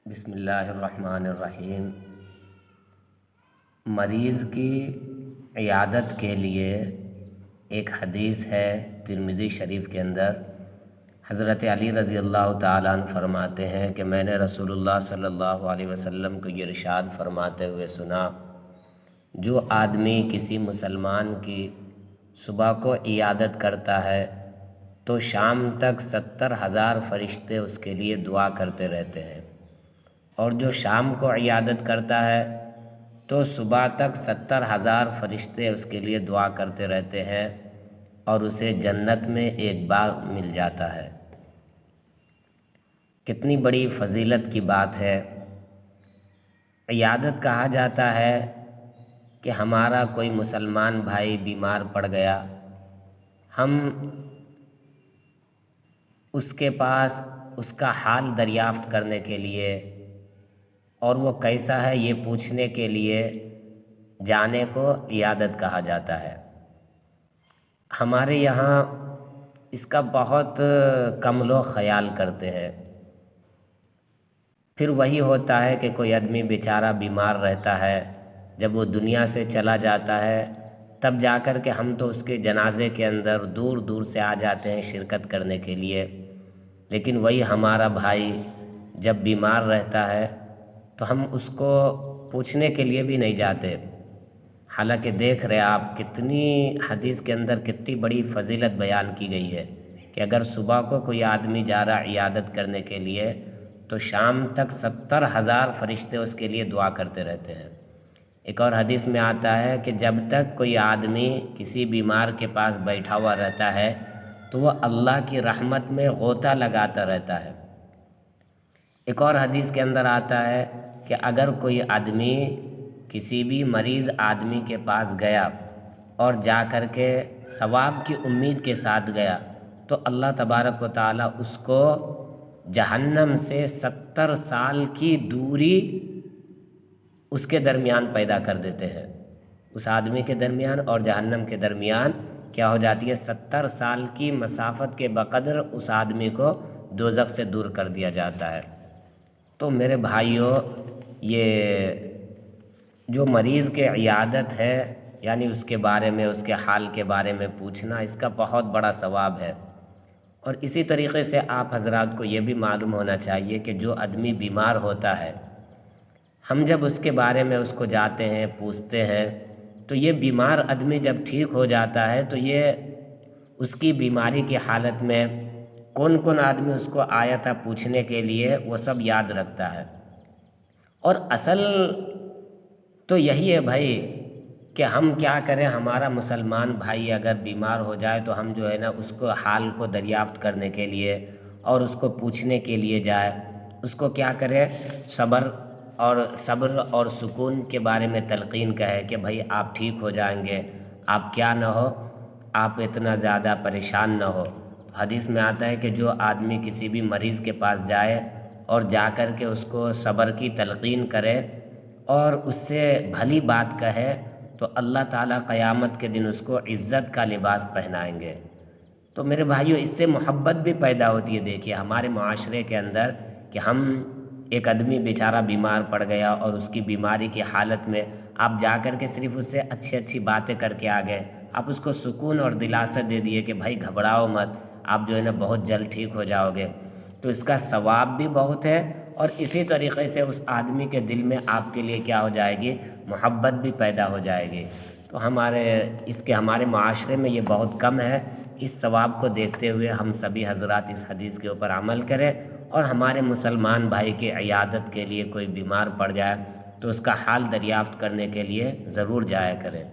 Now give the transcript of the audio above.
بسم اللہ الرحمن الرحیم۔ مریض کی عیادت کے لیے ایک حدیث ہے ترمذی شریف کے اندر۔ حضرت علی رضی اللہ تعالیٰ عنہ فرماتے ہیں کہ میں نے رسول اللہ صلی اللہ علیہ وسلم کو یہ ارشاد فرماتے ہوئے سنا، جو آدمی کسی مسلمان کی صبح کو عیادت کرتا ہے تو شام تک 70,000 فرشتے اس کے لیے دعا کرتے رہتے ہیں، اور جو شام کو عیادت کرتا ہے تو صبح تک 70,000 فرشتے اس کے لیے دعا کرتے رہتے ہیں اور اسے جنت میں ایک باغ مل جاتا ہے۔ کتنی بڑی فضیلت کی بات ہے۔ عیادت کہا جاتا ہے کہ ہمارا کوئی مسلمان بھائی بیمار پڑ گیا، ہم اس کے پاس اس کا حال دریافت کرنے کے لیے اور وہ کیسا ہے یہ پوچھنے کے لیے جانے کو عیادت کہا جاتا ہے۔ ہمارے یہاں اس کا بہت کم لوگ خیال کرتے ہیں۔ پھر وہی ہوتا ہے کہ کوئی آدمی بیچارہ بیمار رہتا ہے، جب وہ دنیا سے چلا جاتا ہے تب جا کر کے ہم تو اس کے جنازے کے اندر دور دور سے آ جاتے ہیں شرکت کرنے کے لیے، لیکن وہی ہمارا بھائی جب بیمار رہتا ہے تو ہم اس کو پوچھنے کے لیے بھی نہیں جاتے۔ حالانکہ دیکھ رہے آپ کتنی حدیث کے اندر کتنی بڑی فضیلت بیان کی گئی ہے کہ اگر صبح کو کوئی آدمی جا رہا عیادت کرنے کے لیے تو شام تک 70,000 فرشتے اس کے لیے دعا کرتے رہتے ہیں۔ ایک اور حدیث میں آتا ہے کہ جب تک کوئی آدمی کسی بیمار کے پاس بیٹھا ہوا رہتا ہے تو وہ اللہ کی رحمت میں غوطہ لگاتا رہتا ہے۔ ایک اور حدیث کے اندر آتا ہے کہ اگر کوئی آدمی کسی بھی مریض آدمی کے پاس گیا اور جا کر کے ثواب کی امید کے ساتھ گیا تو اللہ تبارک و تعالیٰ اس کو جہنم سے 70 سال کی دوری اس کے درمیان پیدا کر دیتے ہیں۔ اس آدمی کے درمیان اور جہنم کے درمیان کیا ہو جاتی ہے؟ 70 سال کی مسافت کے بقدر اس آدمی کو دوزخ سے دور کر دیا جاتا ہے۔ تو میرے بھائیوں، یہ جو مریض کے عیادت ہے یعنی اس کے بارے میں، اس کے حال کے بارے میں پوچھنا، اس کا بہت بڑا ثواب ہے۔ اور اسی طریقے سے آپ حضرات کو یہ بھی معلوم ہونا چاہیے کہ جو آدمی بیمار ہوتا ہے، ہم جب اس کے بارے میں اس کو جاتے ہیں پوچھتے ہیں تو یہ بیمار آدمی جب ٹھیک ہو جاتا ہے تو یہ اس کی بیماری کی حالت میں کون کون آدمی اس کو آیا تھا پوچھنے کے لیے وہ سب یاد رکھتا ہے۔ اور اصل تو یہی ہے بھائی کہ ہم کیا کریں، ہمارا مسلمان بھائی اگر بیمار ہو جائے تو ہم جو ہے نا اس کو حال کو دریافت کرنے کے لیے اور اس کو پوچھنے کے لیے جائے، اس کو کیا کرے، صبر اور سکون کے بارے میں تلقین کہے کہ بھائی آپ ٹھیک ہو جائیں گے، آپ کیا نہ ہو، آپ اتنا زیادہ پریشان نہ ہو۔ حدیث میں آتا ہے کہ جو آدمی کسی بھی مریض کے پاس جائے اور جا کر کے اس کو صبر کی تلقین کرے اور اس سے بھلی بات کہے تو اللہ تعالیٰ قیامت کے دن اس کو عزت کا لباس پہنائیں گے۔ تو میرے بھائیوں، اس سے محبت بھی پیدا ہوتی ہے۔ دیکھیے ہمارے معاشرے کے اندر کہ ہم ایک آدمی بیچارہ بیمار پڑ گیا اور اس کی بیماری کی حالت میں آپ جا کر کے صرف اس سے اچھی اچھی باتیں کر کے آ گئے، آپ اس کو سکون اور دلاسا دے دیے کہ بھائی گھبراؤ مت، آپ جو ہے نا بہت جلد ٹھیک ہو جاؤ گے، تو اس کا ثواب بھی بہت ہے اور اسی طریقے سے اس آدمی کے دل میں آپ کے لیے کیا ہو جائے گی، محبت بھی پیدا ہو جائے گی۔ تو ہمارے معاشرے میں یہ بہت کم ہے۔ اس ثواب کو دیکھتے ہوئے ہم سبھی حضرات اس حدیث کے اوپر عمل کریں اور ہمارے مسلمان بھائی کی عیادت کے لیے کوئی بیمار پڑ جائے تو اس کا حال دریافت کرنے کے لیے ضرور جایا کریں۔